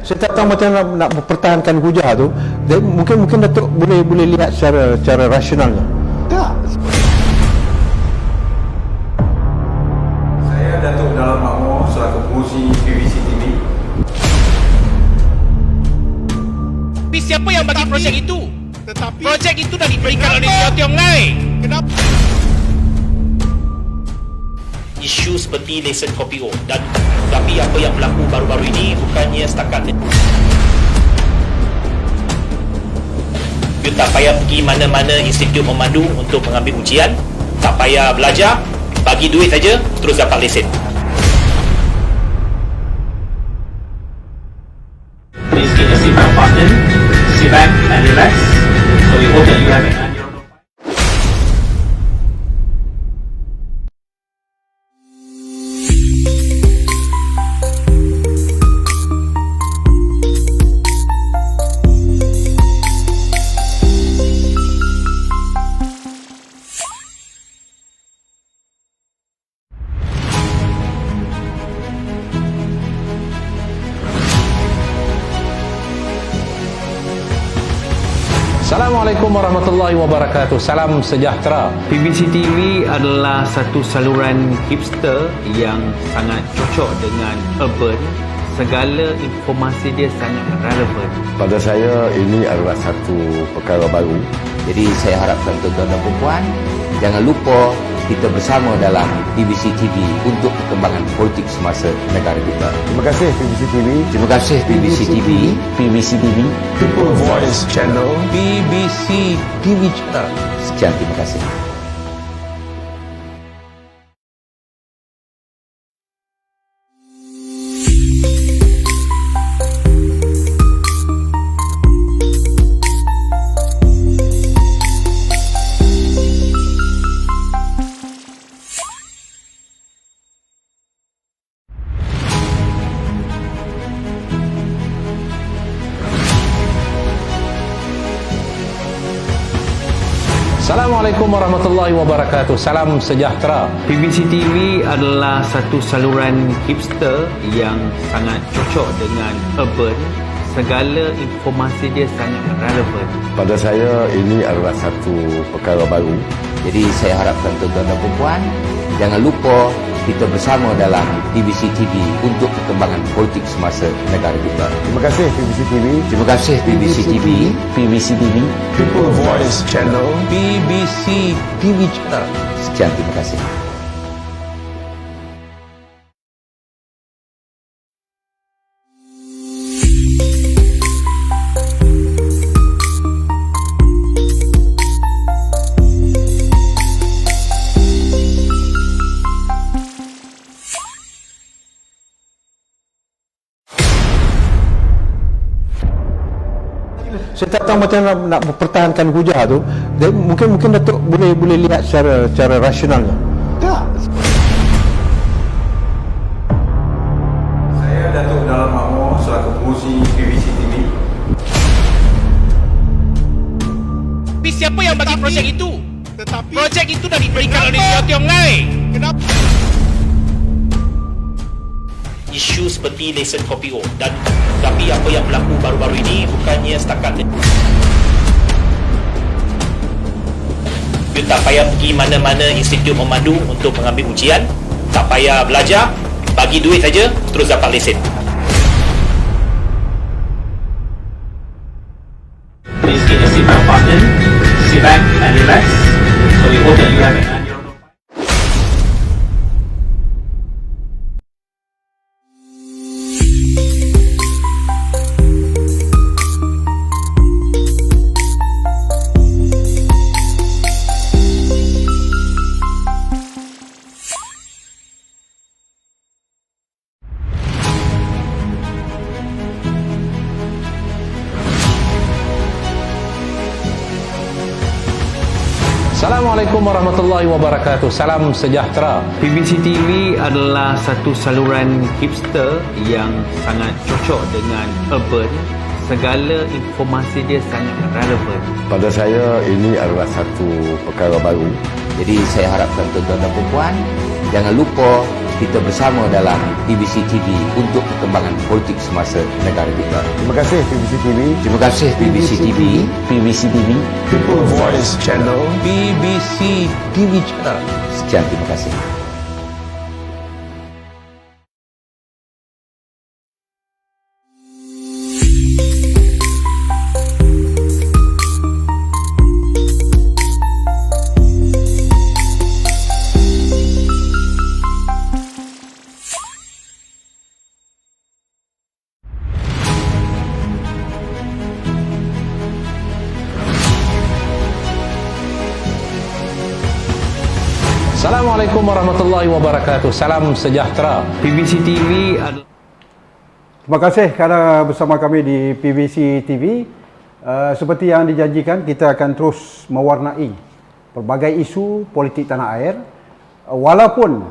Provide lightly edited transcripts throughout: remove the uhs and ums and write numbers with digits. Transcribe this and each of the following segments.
Saya tak tahu macam mana nak mempertahankan hujah tu. Dan mungkin Datuk boleh lihat secara rasionalnya. Tak. Saya Datuk Dalam Makmur selaku pengurusi PVC TV. Tapi siapa yang bagi projek itu? Tetapi Projek itu dah diberikan oleh Tio Tiong Ngai. kenapa? Isu seperti lesen kopi O dan tapi apa yang berlaku baru-baru ini bukannya setakat you tak payah pergi mana-mana institut memandu untuk mengambil ujian, tak payah belajar, bagi duit saja terus dapat lesen. Please get your seatbelt button, sit back and relax. So we hope that you have an enjoyable flight. Assalamualaikum warahmatullahi wabarakatuh. Salam sejahtera. PVC TV adalah satu saluran hipster yang sangat cocok dengan urban. Segala informasi dia sangat relevan. Pada saya ini adalah satu perkara baru. Jadi saya harapkan tuan-tuan dan puan jangan lupa kita bersama dalam PVC TV untuk perkembangan politik semasa negara kita. Terima kasih PVC TV. Terima kasih PVC TV. PVC TV. People Voice Channel. BBC TV Channel. Sekian, terima kasih. Assalamualaikum warahmatullahi wabarakatuh. Salam sejahtera. PVC TV adalah satu saluran hipster yang sangat cocok dengan urban. Segala informasi dia sangat relevan. Pada saya ini adalah satu perkara baru. Jadi saya harapkan tuan-tuan dan puan jangan lupa kita bersama dalam PVC TV untuk perkembangan politik semasa negara kita. Terima kasih PVC TV. Terima kasih PVC TV. PVC TV. People Voice Channel. BBC TV Channel. Sekian, terima kasih. Saya tak tahu macam mana nak mempertahankan hujah tu. Dan mungkin Datuk boleh lihat secara rasionalnya. Tak. Saya Datuk Dalam Makmur selaku pengurusi PVC TV. Tapi siapa yang bagi projek itu? Tetapi Projek itu dah diberikan oleh Tio Tiong Ngai. kenapa? Isu seperti lesen kopi O dan tapi apa yang berlaku baru-baru ini bukannya setakat you tak payah pergi mana-mana institut memandu untuk mengambil ujian, tak payah belajar, bagi duit saja terus dapat lesen. Please get your seatbelt button, sit back and relax. So we hope that you have an enjoyable flight. Assalamualaikum warahmatullahi wabarakatuh. Salam sejahtera. PVC TV adalah satu saluran hipster yang sangat cocok dengan urban. Segala informasi dia sangat relevan. Pada saya ini adalah satu perkara baru. Jadi saya harapkan tuan-tuan dan puan jangan lupa kita bersama dalam TVC TV untuk perkembangan politik semasa negara kita. Terima kasih PBC TV. Terima kasih TVC TV. PBC TV. People Voice Channel. BBC TV Channel. Sekian, terima kasih. Assalamualaikum warahmatullahi wabarakatuh. Salam sejahtera. PBC TV adalah Terima kasih kerana bersama kami di PBC TV. Seperti yang dijanjikan, kita akan terus mewarnai pelbagai isu politik tanah air. Walaupun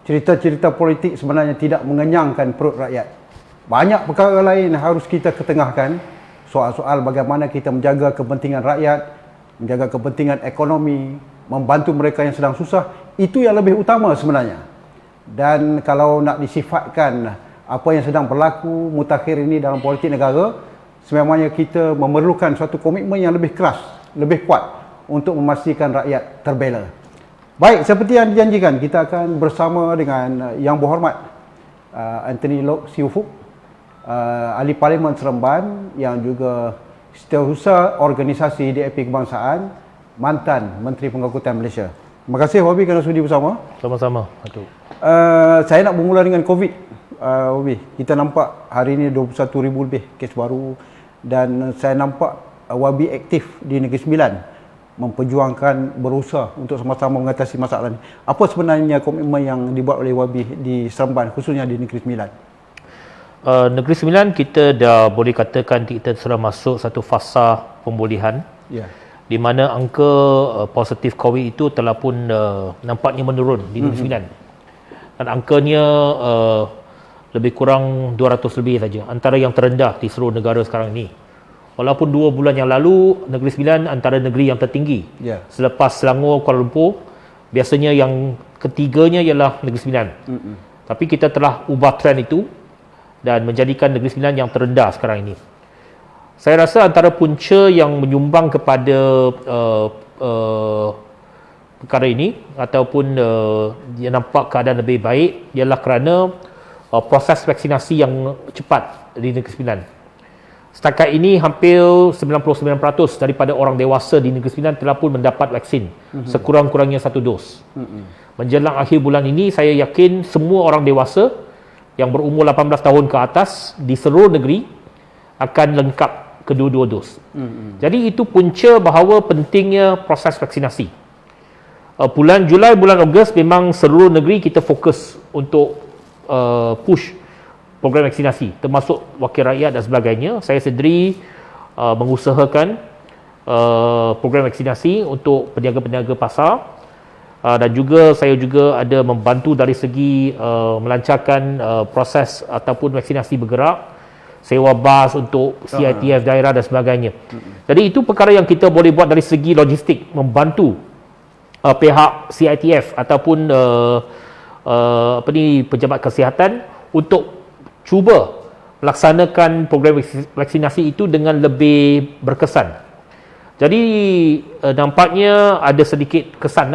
cerita-cerita politik sebenarnya tidak mengenyangkan perut rakyat, banyak perkara lain harus kita ketengahkan. Soal-soal bagaimana kita menjaga kepentingan rakyat, menjaga kepentingan ekonomi, membantu mereka yang sedang susah, itu yang lebih utama sebenarnya. Dan kalau nak disifatkan apa yang sedang berlaku mutakhir ini dalam politik negara, sememangnya kita memerlukan suatu komitmen yang lebih keras, lebih kuat untuk memastikan rakyat terbela. Baik, seperti yang dijanjikan, kita akan bersama dengan Yang Berhormat Anthony Loke Siufuk, Ahli Parlimen Seremban yang juga Setiausaha Organisasi DAP Kebangsaan, mantan Menteri Pengangkutan Malaysia. Terima kasih Wabi kerana sudi bersama. Sama-sama, Datuk. Saya nak bermula dengan COVID. Wabi, kita nampak hari ini 21,000 lebih kes baru dan saya nampak Wabi aktif di Negeri Sembilan memperjuangkan, berusaha untuk sama-sama mengatasi masalah ini. Apa sebenarnya komitmen yang dibuat oleh Wabi di Seremban, khususnya di Negeri Sembilan? Negeri Sembilan kita dah boleh katakan kita sudah masuk satu fasa pemulihan. Ya. Di mana angka positif COVID itu telah pun nampaknya menurun di Negeri Sembilan. Dan angkanya lebih kurang 200 lebih saja, antara yang terendah di seluruh negara sekarang ini. Walaupun 2 bulan yang lalu Negeri Sembilan antara negeri yang tertinggi. Ya. Selepas Selangor, Kuala Lumpur, biasanya yang ketiganya ialah Negeri Sembilan. Tapi kita telah ubah trend itu dan menjadikan Negeri Sembilan yang terendah sekarang ini. Saya rasa antara punca yang menyumbang kepada perkara ini ataupun dia nampak keadaan lebih baik ialah kerana proses vaksinasi yang cepat di Negeri Sembilan. Setakat ini hampir 99% daripada orang dewasa di Negeri Sembilan telah pun mendapat vaksin, sekurang-kurangnya 1 dos. Menjelang akhir bulan ini, saya yakin semua orang dewasa yang berumur 18 tahun ke atas di seluruh negeri akan lengkap kedua-dua dos. Jadi itu punca bahawa pentingnya proses vaksinasi. Bulan Julai, bulan Ogos memang seluruh negeri kita fokus untuk push program vaksinasi, termasuk wakil rakyat dan sebagainya. Saya sendiri mengusahakan program vaksinasi untuk peniaga-peniaga pasar, dan juga saya juga ada membantu dari segi melancarkan proses ataupun vaksinasi bergerak, sewa bas untuk CITF daerah dan sebagainya. Jadi itu perkara yang kita boleh buat dari segi logistik, membantu pihak CITF ataupun pejabat kesihatan untuk cuba melaksanakan program vaksinasi itu dengan lebih berkesan. Jadi nampaknya ada sedikit kesan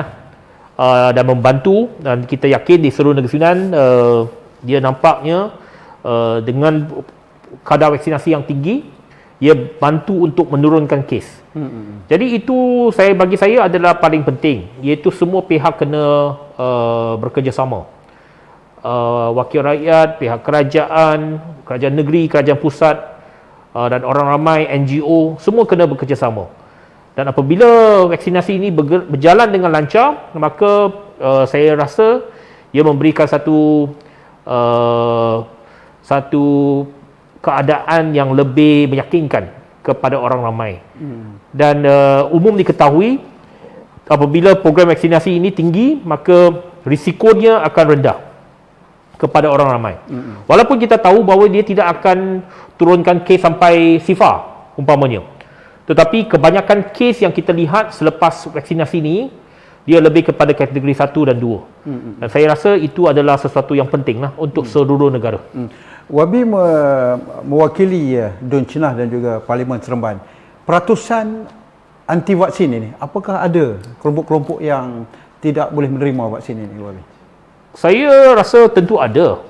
dan membantu, dan kita yakin di seluruh Negeri Sembilan dia nampaknya dengan kadar vaksinasi yang tinggi, ia bantu untuk menurunkan kes. Jadi itu bagi saya adalah paling penting, iaitu semua pihak kena bekerjasama. Wakil rakyat, pihak kerajaan, kerajaan negeri, kerajaan pusat, dan orang ramai, NGO, semua kena bekerjasama. Dan apabila vaksinasi ini berjalan dengan lancar, maka saya rasa ia memberikan satu keadaan yang lebih meyakinkan kepada orang ramai. Dan umum diketahui, apabila program vaksinasi ini tinggi, maka risikonya akan rendah kepada orang ramai. Walaupun kita tahu bahawa dia tidak akan turunkan kes sampai sifar umpamanya, tetapi kebanyakan kes yang kita lihat selepas vaksinasi ini Dia lebih kepada kategori 1 dan 2. Dan saya rasa itu adalah sesuatu yang penting lah untuk seluruh negara. Wabi mewakili Dun Cenah dan juga Parlimen Seremban. Peratusan anti vaksin ini, apakah ada kelompok-kelompok yang tidak boleh menerima vaksin ini, Wabi? Saya rasa tentu ada.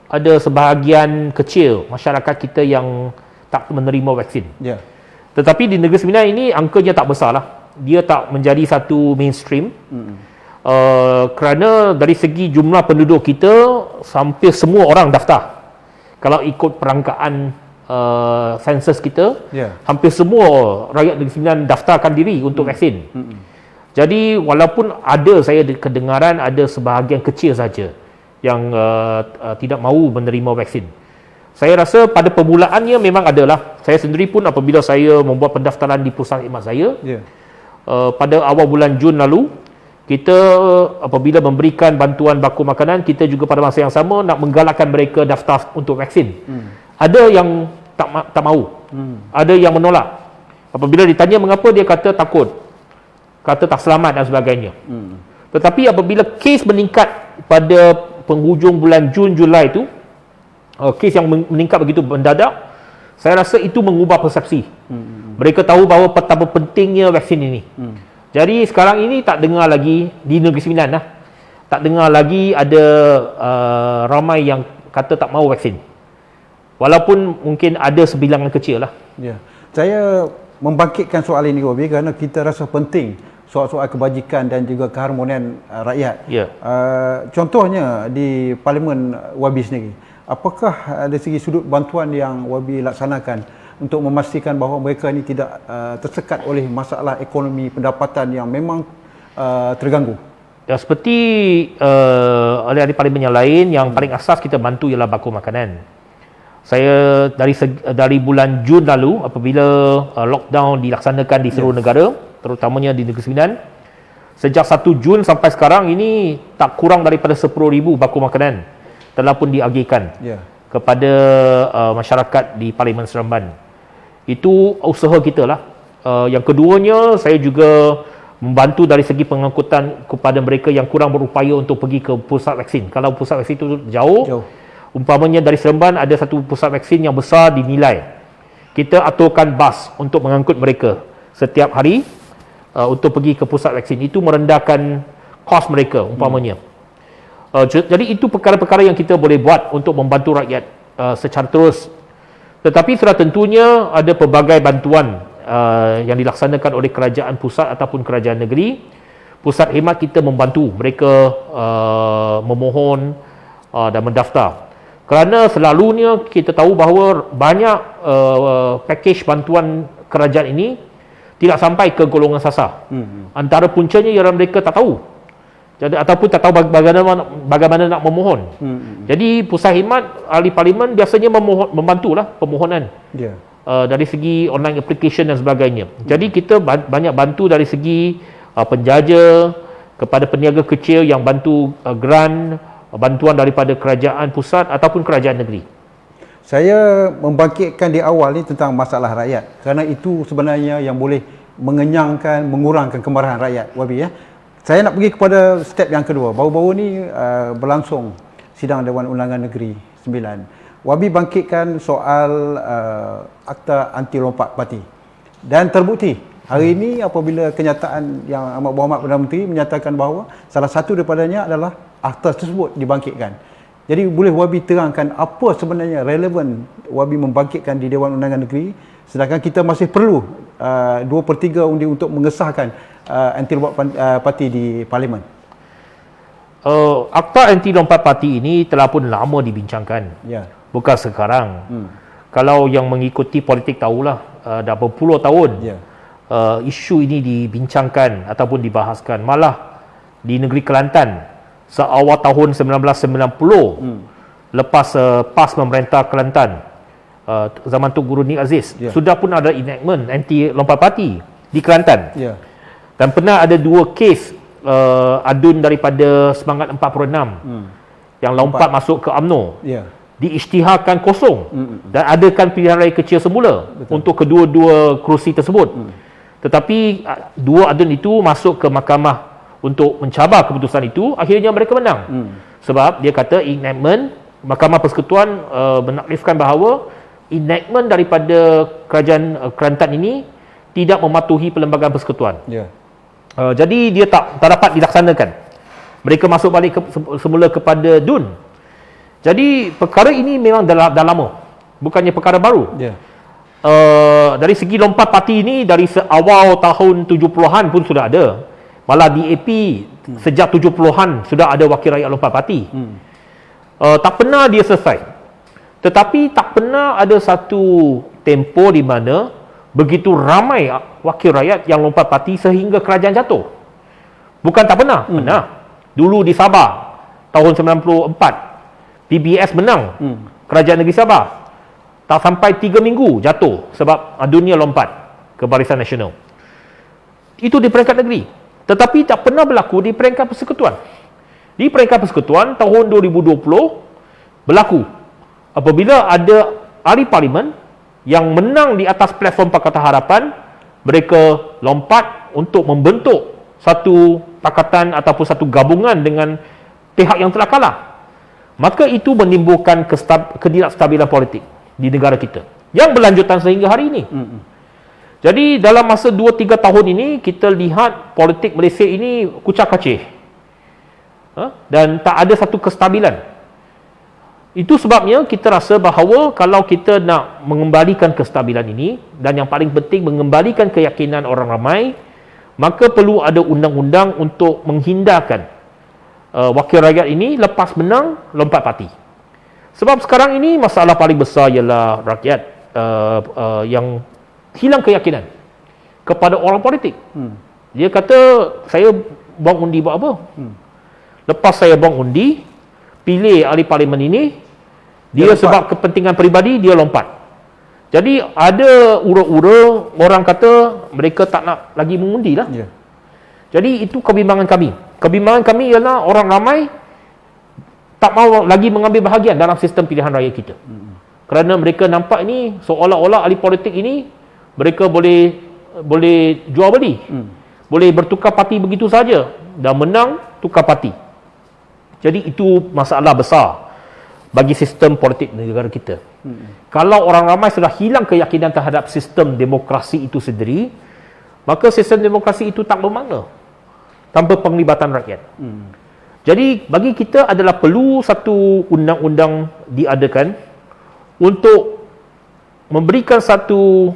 Ada sebahagian kecil masyarakat kita yang tak menerima vaksin. Ya. Tetapi di Negeri Sembilan ini angkanya tak besar lah. Dia tak menjadi satu mainstream. Kerana dari segi jumlah penduduk kita, hampir semua orang daftar. Kalau ikut perangkaan sensus kita, hampir semua rakyat Negeri Sembilan daftarkan diri untuk vaksin. Jadi walaupun ada saya kedengaran ada sebahagian kecil saja yang tidak mahu menerima vaksin. Saya rasa pada permulaannya memang adalah. Saya sendiri pun apabila saya membuat pendaftaran di pusat khidmat saya, pada awal bulan Jun lalu, kita apabila memberikan bantuan baku makanan, kita juga pada masa yang sama nak menggalakkan mereka daftar untuk vaksin. Ada yang tak mahu, ada yang menolak. Apabila ditanya mengapa, dia kata takut, kata tak selamat dan sebagainya. Tetapi apabila kes meningkat pada penghujung bulan Jun, Julai itu, kes yang meningkat begitu mendadak, saya rasa itu mengubah persepsi. Mereka tahu bahawa betapa pentingnya vaksin ini. Jadi sekarang ini tak dengar lagi di Negeri Sembilan lah, tak dengar lagi ada ramai yang kata tak mahu vaksin. Walaupun mungkin ada sebilangan kecil lah. Ya. Saya membangkitkan soal ini, Wabi, kerana kita rasa penting soal-soal kebajikan dan juga keharmonian rakyat. Contohnya di Parlimen Wabi sendiri, apakah dari segi sudut bantuan yang Wabi laksanakan untuk memastikan bahawa mereka ini tidak tersekat oleh masalah ekonomi pendapatan yang memang terganggu? Ya, seperti ahli-ahli parlimen yang lain, yang paling asas kita bantu ialah baku makanan. Saya dari bulan Jun lalu, apabila lockdown dilaksanakan di seluruh negara, terutamanya di Negeri Sembilan, sejak 1 Jun sampai sekarang ini tak kurang daripada 10,000 baku makanan telah pun diagihkan kepada masyarakat di Parlimen Seremban. Itu usaha kita lah. Yang keduanya, saya juga membantu dari segi pengangkutan kepada mereka yang kurang berupaya untuk pergi ke pusat vaksin. Kalau pusat vaksin itu jauh. Umpamanya dari Seremban ada satu pusat vaksin yang besar dinilai, kita aturkan bas untuk mengangkut mereka setiap hari untuk pergi ke pusat vaksin. Itu merendahkan kos mereka umpamanya. Jadi itu perkara-perkara yang kita boleh buat untuk membantu rakyat secara terus. Tetapi sudah tentunya ada pelbagai bantuan yang dilaksanakan oleh kerajaan pusat ataupun kerajaan negeri. Pusat khidmat kita membantu mereka memohon dan mendaftar. Kerana selalunya kita tahu bahawa banyak pakej bantuan kerajaan ini tidak sampai ke golongan sasar. Antara puncanya ialah mereka tak tahu. Jadi ataupun tak tahu bagaimana nak memohon. Jadi pusat khidmat ahli parlimen biasanya membantulah permohonan. Dari segi online application dan sebagainya. Jadi kita banyak bantu dari segi penjaja kepada peniaga kecil yang bantu grant, bantuan daripada kerajaan pusat ataupun kerajaan negeri. Saya membangkitkan di awal ni tentang masalah rakyat, kerana itu sebenarnya yang boleh mengenyangkan, mengurangkan kemarahan rakyat, Wabi, ya. Saya nak pergi kepada step yang kedua. Baru-baru ni berlangsung sidang Dewan Undangan Negeri 9. Wabi bangkitkan soal Akta Anti Lompat Parti. Dan terbukti hari ini apabila kenyataan yang Amat Berhormat Perdana Menteri menyatakan bahawa salah satu daripadanya adalah akta tersebut dibangkitkan. Jadi boleh Wabi terangkan apa sebenarnya relevan Wabi membangkitkan di Dewan Undangan Negeri, sedangkan kita masih perlu 2/3 undi untuk mengesahkan anti lompat parti di Parlimen. Akta anti lompat parti ini telah pun lama dibincangkan. Bukan sekarang. Kalau yang mengikuti politik tahulah dah berpuluh tahun isu ini dibincangkan ataupun dibahaskan. Malah di negeri Kelantan seawal tahun 1990, lepas PAS memerintah Kelantan zaman Tun Guru Nik Aziz, sudah pun ada enactment anti lompat parti di Kelantan. Dan pernah ada 2 kes adun daripada Semangat 46 yang lompat masuk ke UMNO. Diisytiharkan kosong dan adakan pilihan raya kecil semula untuk kedua-dua kerusi tersebut. Tetapi 2 adun itu masuk ke Mahkamah untuk mencabar keputusan itu, akhirnya mereka menang. Sebab dia kata enactment, Mahkamah Persekutuan menaklifkan bahawa enactment daripada kerajaan Kelantan ini tidak mematuhi Perlembagaan Persekutuan. Jadi dia tak dapat dilaksanakan. Mereka masuk balik semula kepada DUN. Jadi perkara ini memang dah lama, bukannya perkara baru. Dari segi lompat parti ini, dari awal tahun 70-an pun sudah ada. Malah DAP sejak 70-an sudah ada wakil rakyat lompat parti. Tak pernah dia selesai. Tetapi tak pernah ada satu tempoh di mana begitu ramai wakil rakyat yang lompat parti sehingga kerajaan jatuh. Bukan tak pernah, pernah. Dulu di Sabah tahun 94 PBS menang, kerajaan negeri Sabah tak sampai 3 minggu jatuh sebab dunia lompat ke Barisan Nasional. Itu di peringkat negeri. Tetapi tak pernah berlaku di peringkat persekutuan. Di peringkat persekutuan tahun 2020 berlaku apabila ada ahli parlimen yang menang di atas platform Pakatan Harapan, mereka lompat untuk membentuk satu pakatan ataupun satu gabungan dengan pihak yang telah kalah. Maka itu menimbulkan ketidakstabilan politik di negara kita yang berlanjutan sehingga hari ini. Jadi dalam masa 2-3 tahun ini kita lihat politik Malaysia ini kucak-kacir, dan tak ada satu kestabilan. Itu sebabnya kita rasa bahawa kalau kita nak mengembalikan kestabilan ini, dan yang paling penting mengembalikan keyakinan orang ramai, maka perlu ada undang-undang untuk menghindarkan wakil rakyat ini lepas menang lompat parti. Sebab sekarang ini masalah paling besar ialah rakyat yang hilang keyakinan kepada orang politik. Dia kata, saya buang undi buat apa? Lepas saya buang undi, pilih ahli parlimen ini, dia sebab kepentingan peribadi, dia lompat. Jadi ada ura-ura orang kata mereka tak nak lagi mengundi lah. Jadi itu kebimbangan kami. Kebimbangan kami ialah orang ramai tak mahu lagi mengambil bahagian dalam sistem pilihan raya kita. Kerana mereka nampak ini seolah-olah ahli politik ini mereka boleh jual beli. Boleh bertukar parti begitu saja, dan menang tukar parti. Jadi itu masalah besar bagi sistem politik negara kita. Kalau orang ramai sudah hilang keyakinan terhadap sistem demokrasi itu sendiri, maka sistem demokrasi itu tak bermakna tanpa penglibatan rakyat. Jadi bagi kita adalah perlu satu undang-undang diadakan untuk memberikan satu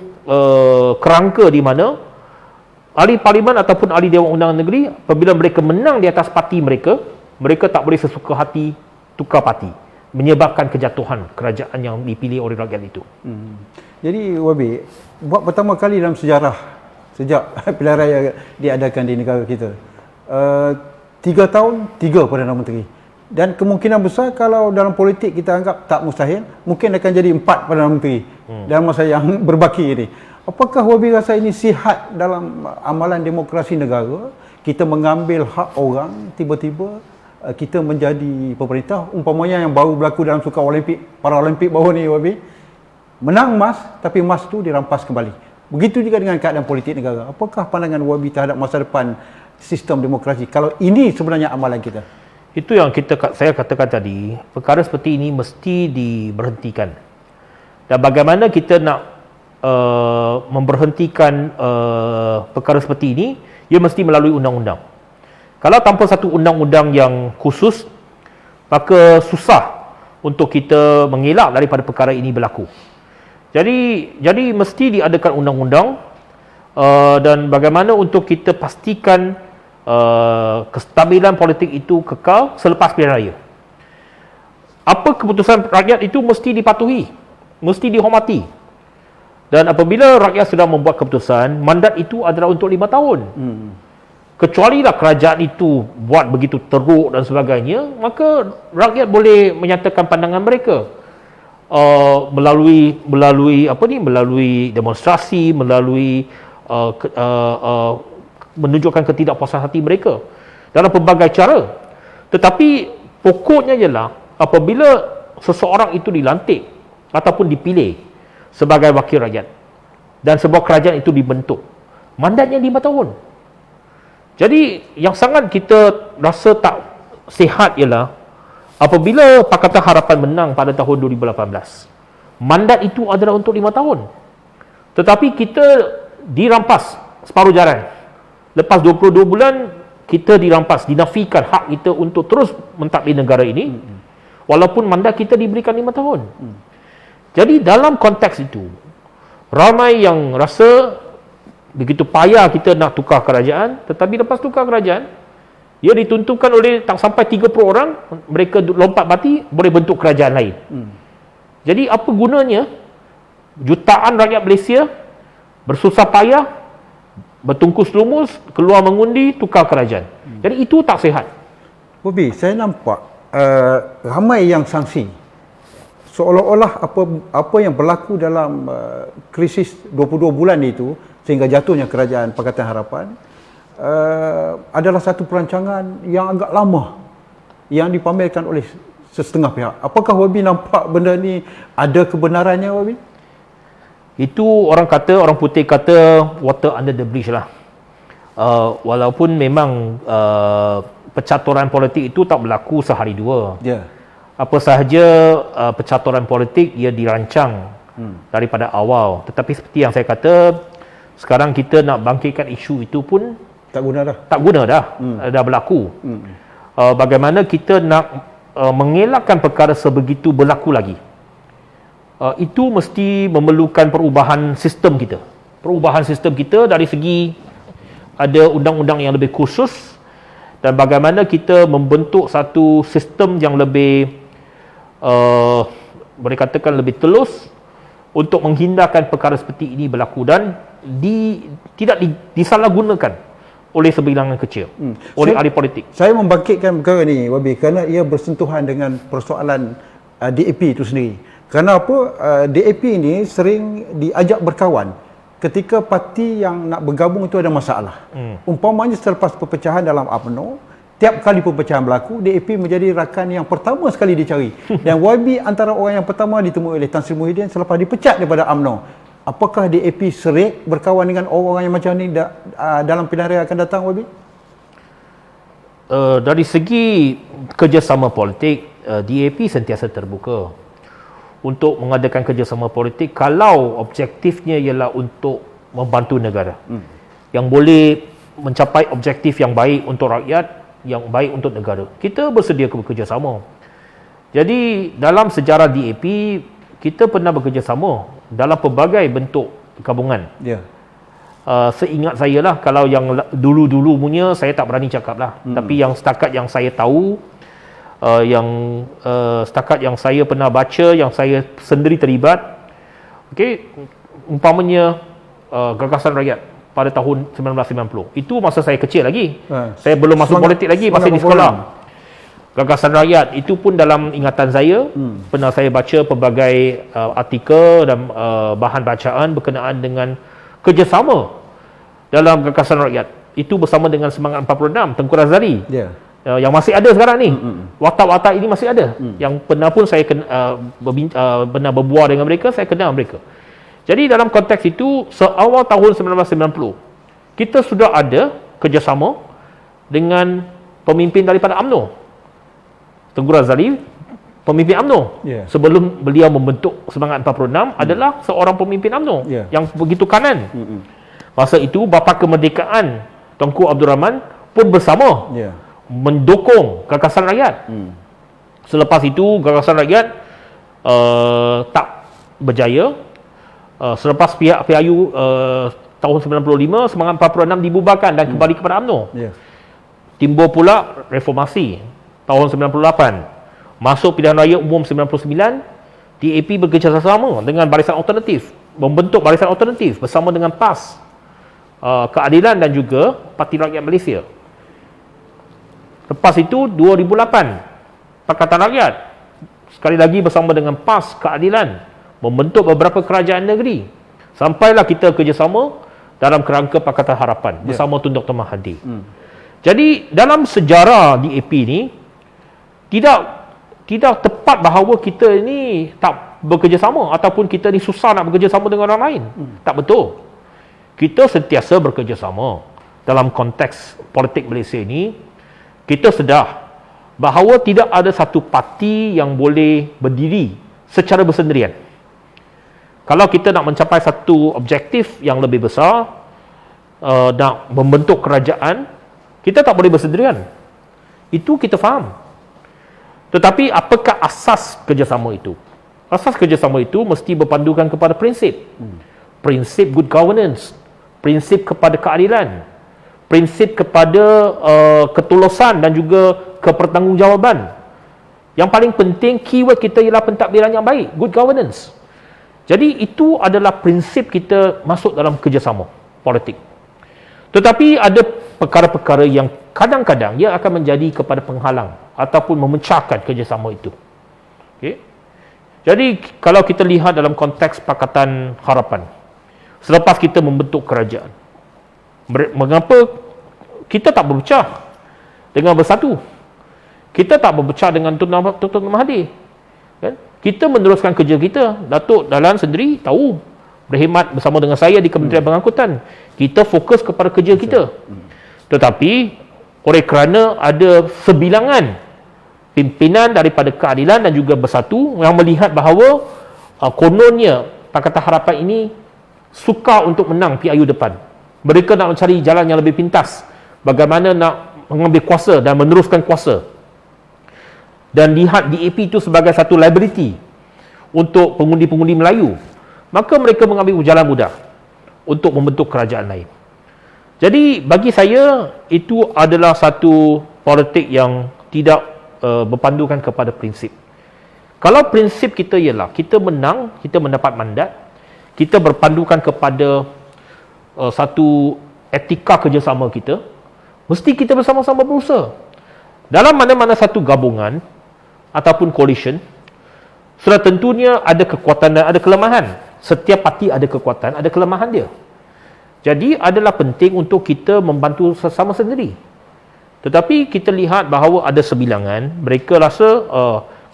kerangka di mana ahli parlimen ataupun ahli Dewan Undangan Negeri, apabila mereka menang di atas parti mereka, mereka tak boleh sesuka hati tukar parti, menyebabkan kejatuhan kerajaan yang dipilih oleh rakyat itu. Jadi Wabi, buat pertama kali dalam sejarah sejak pilihan raya diadakan di negara kita, 3 tahun 3 Perdana Menteri, dan kemungkinan besar kalau dalam politik kita anggap tak mustahil, mungkin akan jadi 4 Perdana Menteri dalam masa yang berbaki ini. Apakah Wabi rasa ini sihat dalam amalan demokrasi negara? Kita mengambil hak orang, tiba-tiba kita menjadi pemerintah, umpamanya yang baru berlaku dalam sukan Olimpik, Paralimpik baru ni Wabi, menang emas tapi emas tu dirampas kembali. Begitu juga dengan keadaan politik negara. Apakah pandangan Wabi terhadap masa depan sistem demokrasi kalau ini sebenarnya amalan kita? Itu yang saya katakan tadi, perkara seperti ini mesti diberhentikan. Dan bagaimana kita nak memberhentikan perkara seperti ini, ia mesti melalui undang-undang. Kalau tanpa satu undang-undang yang khusus, maka susah untuk kita mengelak daripada perkara ini berlaku. Jadi mesti diadakan undang-undang, dan bagaimana untuk kita pastikan kestabilan politik itu kekal selepas pilihan raya. Apa keputusan rakyat itu mesti dipatuhi, mesti dihormati. Dan apabila rakyat sudah membuat keputusan, mandat itu adalah untuk 5 tahun. Kecualilah kerajaan itu buat begitu teruk dan sebagainya, maka rakyat boleh menyatakan pandangan mereka melalui demonstrasi, melalui menunjukkan ketidakpuasan hati mereka dalam pelbagai cara. Tetapi pokoknya ialah apabila seseorang itu dilantik ataupun dipilih sebagai wakil rakyat dan sebuah kerajaan itu dibentuk, mandatnya 5 tahun. Jadi yang sangat kita rasa tak sihat ialah apabila Pakatan Harapan menang pada tahun 2018. Mandat itu adalah untuk 5 tahun. Tetapi kita dirampas separuh jalan. Lepas 22 bulan kita dirampas, dinafikan hak kita untuk terus mentadbir negara ini. Walaupun mandat kita diberikan 5 tahun. Jadi dalam konteks itu, ramai yang rasa begitu payah kita nak tukar kerajaan, tetapi lepas tukar kerajaan, ia ditentukan oleh tak sampai 30 orang, mereka lompat mati, boleh bentuk kerajaan lain. Jadi apa gunanya jutaan rakyat Malaysia bersusah payah, bertungkus lumus, keluar mengundi, tukar kerajaan. Jadi itu tak sihat. Bobby, saya nampak ramai yang sangsi seolah-olah apa yang berlaku dalam krisis 22 bulan itu sehingga jatuhnya kerajaan Pakatan Harapan adalah satu perancangan yang agak lama yang dipamerkan oleh setengah pihak. Apakah Wabi nampak benda ni ada kebenarannya, Wabi? Itu orang putih kata water under the bridge lah. Walaupun memang percaturan politik itu tak berlaku sehari dua. Ya. Apa sahaja percaturan politik ia dirancang daripada awal. Tetapi seperti yang saya kata, sekarang kita nak bangkitkan isu itu pun Tak guna dah. Dah berlaku. Bagaimana kita nak mengelakkan perkara sebegitu berlaku lagi? Itu mesti memerlukan perubahan sistem kita. Perubahan sistem kita dari segi ada undang-undang yang lebih khusus dan bagaimana kita membentuk satu sistem yang lebih boleh katakan lebih telus untuk menghindarkan perkara seperti ini berlaku dan tidak disalahgunakan oleh sebilangan kecil, oleh ahli politik. Saya membangkitkan perkara ni, Wabi, kerana ia bersentuhan dengan persoalan DAP itu sendiri. Kerana apa? DAP ini sering diajak berkawan ketika parti yang nak bergabung itu ada masalah. Umpamanya selepas perpecahan dalam UMNO, tiap kali perpecahan berlaku, DAP menjadi rakan yang pertama sekali dicari. Dan YB antara orang yang pertama ditemui oleh Tan Sri Muhyiddin selepas dipecat daripada UMNO. Apakah DAP serik berkawan dengan orang-orang yang macam ni dalam pilihan raya akan datang, YB? Dari segi kerjasama politik, DAP sentiasa terbuka untuk mengadakan kerjasama politik kalau objektifnya ialah untuk membantu negara. Yang boleh mencapai objektif yang baik untuk rakyat, yang baik untuk negara. Kita bersedia bekerjasama. Jadi dalam sejarah DAP, kita pernah bekerjasama dalam pelbagai bentuk gabungan. Ya. Seingat saya lah, kalau yang dulu-dulu punya saya tak berani cakap lah. Tapi yang setakat yang saya tahu, setakat yang saya pernah baca, yang saya sendiri terlibat, okey, umpamanya Gagasan Rakyat pada tahun 1990. Itu masa saya kecil lagi. Saya belum masuk politik lagi, masih di sekolah. Gagasan Rakyat itu pun dalam ingatan saya, pernah saya baca pelbagai artikel dan bahan bacaan berkenaan dengan kerjasama dalam Gagasan Rakyat. Itu bersama dengan Semangat 46, Tengku Razali. Ya. Yang masih ada sekarang ni. Watak-watak ini masih ada. Yang pernah pun saya pernah berbual dengan mereka, saya kenal mereka. Jadi dalam konteks itu, seawal tahun 1990, kita sudah ada kerjasama dengan pemimpin daripada UMNO. Tengku Razali, pemimpin UMNO. Yeah. Sebelum beliau membentuk Semangat 46, adalah seorang pemimpin UMNO yang begitu kanan. Masa itu, Bapa Kemerdekaan Tunku Abdul Rahman pun bersama mendukung Gagasan Rakyat. Selepas itu, Gagasan Rakyat tak berjaya. Selepas pihak PIU tahun 95, Semangat 46 dibubarkan dan kembali kepada UMNO. Timbul pula reformasi tahun 98. Masuk pilihan raya umum 99, DAP bekerjasama dengan Barisan Alternatif, membentuk Barisan Alternatif bersama dengan PAS, Keadilan dan juga Parti Rakyat Malaysia. Lepas itu 2008, Pakatan Rakyat sekali lagi bersama dengan PAS, Keadilan, membentuk beberapa kerajaan negeri. Sampailah kita kerjasama dalam kerangka Pakatan Harapan bersama Tun Dr. Mahathir. Jadi dalam sejarah DAP ni tidak tepat bahawa kita ni tak bekerjasama ataupun kita ni susah nak bekerjasama dengan orang lain. Tak betul. Kita sentiasa bekerjasama. dalam konteks politik Malaysia ini, kita sedar bahawa tidak ada satu parti yang boleh berdiri secara bersendirian. Kalau kita nak mencapai satu objektif yang lebih besar, nak membentuk kerajaan, kita tak boleh bersendirian. Itu kita faham. Tetapi apakah asas kerjasama itu? Asas kerjasama itu mesti berpandukan kepada prinsip. Prinsip good governance, prinsip kepada keadilan, prinsip kepada ketulusan dan juga kepertanggungjawaban. Yang paling penting, keyword kita ialah pentadbiran yang baik, good governance. Jadi itu adalah prinsip kita masuk dalam kerjasama politik. Tetapi ada perkara-perkara yang kadang-kadang ia akan menjadi kepada penghalang ataupun memecahkan kerjasama itu. Okay? Jadi kalau kita lihat dalam konteks Pakatan Harapan, selepas kita membentuk kerajaan, mengapa kita tak berpecah dengan bersatu? Kita tak berpecah dengan Tun Mahathir. Kan? Kita meneruskan kerja kita. Datuk Dahlan sendiri tahu, berkhidmat bersama dengan saya di Kementerian Pengangkutan. Kita fokus kepada kerja kita. Tetapi oleh kerana ada sebilangan pimpinan daripada keadilan dan juga bersatu yang melihat bahawa kononnya Pakatan Harapan ini sukar untuk menang PIU depan. Mereka nak mencari jalan yang lebih pintas, bagaimana nak mengambil kuasa dan meneruskan kuasa, dan lihat DAP itu sebagai satu liability untuk pengundi-pengundi Melayu, maka mereka mengambil jalan mudah untuk membentuk kerajaan lain. Jadi bagi saya itu adalah satu politik yang tidak berpandukan kepada prinsip. Kalau prinsip kita ialah kita menang, kita mendapat mandat, kita berpandukan kepada satu etika kerjasama kita, mesti kita bersama-sama berusaha. Dalam mana-mana satu gabungan ataupun coalition, sudah tentunya ada kekuatan dan ada kelemahan. Setiap parti ada kekuatan, ada kelemahan dia. Jadi adalah penting untuk kita membantu sesama sendiri. Tetapi kita lihat bahawa ada sebilangan, mereka rasa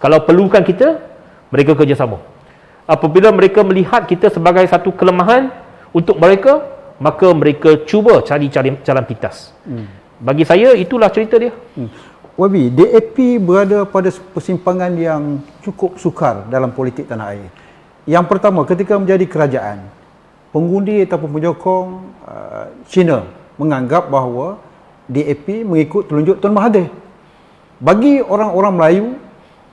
kalau perlukan kita, mereka kerjasama. Apabila mereka melihat kita sebagai satu kelemahan untuk mereka, maka mereka cuba cari jalan pintas. Bagi saya itulah cerita dia. Wabi, DAP berada pada persimpangan yang cukup sukar dalam politik tanah air. Yang pertama, ketika menjadi kerajaan, pengundi ataupun penyokong Cina menganggap bahawa DAP mengikut telunjuk Tun Mahathir. Bagi orang-orang Melayu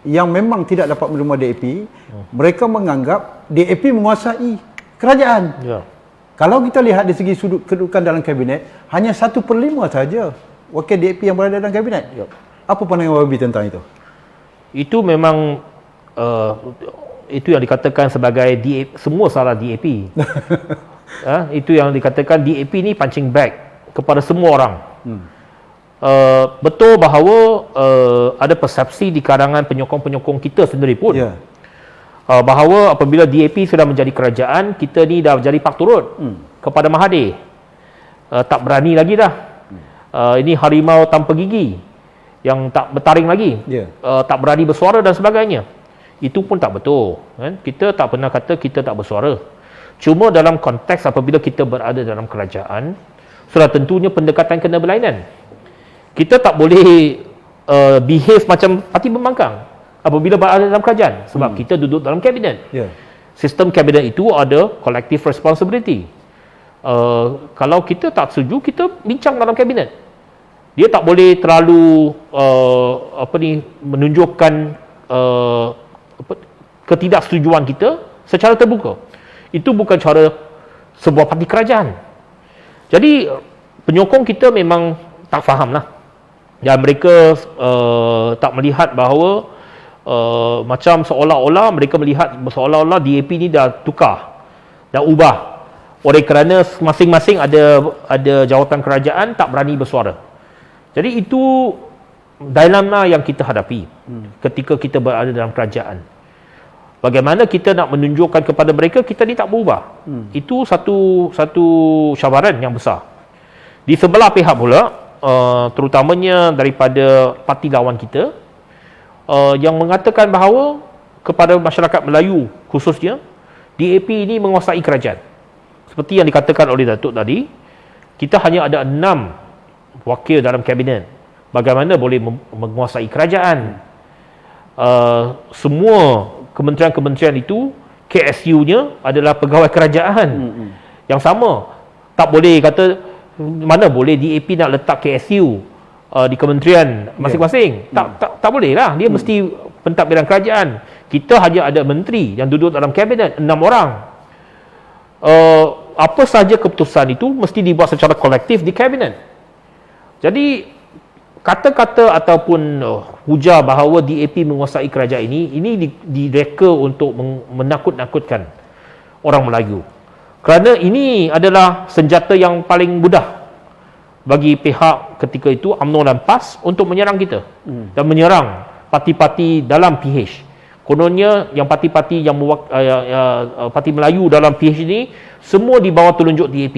yang memang tidak dapat menerima DAP, mereka menganggap DAP menguasai kerajaan. Ya. Kalau kita lihat dari segi sudut kedudukan dalam kabinet, hanya 1/5 saja wakil DAP yang berada dalam kabinet. Ya. Apa pandangan Wabi tentang itu? Itu memang itu yang dikatakan sebagai DAP, semua salah DAP. Itu yang dikatakan DAP ni punching bag kepada semua orang. Betul bahawa ada persepsi di kalangan penyokong-penyokong kita sendiri pun, bahawa apabila DAP sudah menjadi kerajaan, kita ni dah jadi pak turut kepada Mahathir. Tak berani lagi dah. Ini harimau tanpa gigi yang tak bertaring lagi, tak berani bersuara dan sebagainya. Itu pun tak betul, kan? Kita tak pernah kata kita tak bersuara. Cuma dalam konteks apabila kita berada dalam kerajaan, sudah tentunya pendekatan kena berlainan. Kita tak boleh behave macam parti pembangkang apabila berada dalam kerajaan, sebab kita duduk dalam kabinet. Sistem kabinet itu ada collective responsibility. Kalau kita tak setuju, kita bincang dalam kabinet. Dia tak boleh terlalu menunjukkan ketidaksetujuan kita secara terbuka. Itu bukan cara sebuah parti kerajaan. Jadi penyokong kita memang tak faham lah, dan mereka tak melihat bahawa macam seolah-olah mereka melihat seolah-olah DAP ni dah tukar, dah ubah oleh kerana masing-masing ada jawatan kerajaan, tak berani bersuara. Jadi itu dilema yang kita hadapi ketika kita berada dalam kerajaan. Bagaimana kita nak menunjukkan kepada mereka kita ni tak berubah. Itu satu cabaran yang besar. Di sebelah pihak pula, terutamanya daripada parti lawan kita, yang mengatakan bahawa kepada masyarakat Melayu khususnya, DAP ini menguasai kerajaan. Seperti yang dikatakan oleh Datuk tadi, kita hanya ada 6 wakil dalam kabinet. Bagaimana boleh menguasai kerajaan? Semua kementerian-kementerian itu KSU-nya adalah pegawai kerajaan. Yang sama, tak boleh kata mana boleh DAP nak letak KSU di kementerian masing-masing. Tak boleh lah. Dia mesti pentadbiran kerajaan. Kita hanya ada menteri yang duduk dalam kabinet 6 orang. Apa sahaja keputusan itu mesti dibuat secara kolektif di kabinet. Jadi kata-kata ataupun hujah bahawa DAP menguasai kerajaan ini direka untuk menakut-nakutkan orang Melayu. Kerana ini adalah senjata yang paling mudah bagi pihak ketika itu UMNO dan PAS untuk menyerang kita dan menyerang parti-parti dalam PH. Kononnya yang parti-parti yang parti Melayu dalam PH ini semua di bawah telunjuk DAP.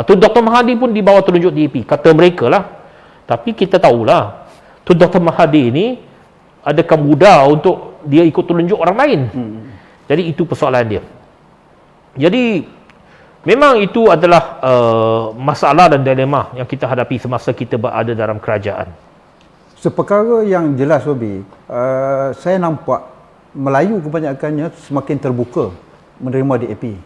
Tun Dr. Mahathir pun di bawah telunjuk DAP, kata mereka lah. Tapi kita tahulah Tun Dr. Mahathir ini adakah mudah untuk dia ikut telunjuk orang lain. Jadi itu persoalan dia. Jadi memang itu adalah masalah dan dilema yang kita hadapi semasa kita berada dalam kerajaan. Seperkara yang jelas, Wabi, saya nampak Melayu kebanyakannya semakin terbuka menerima DAP.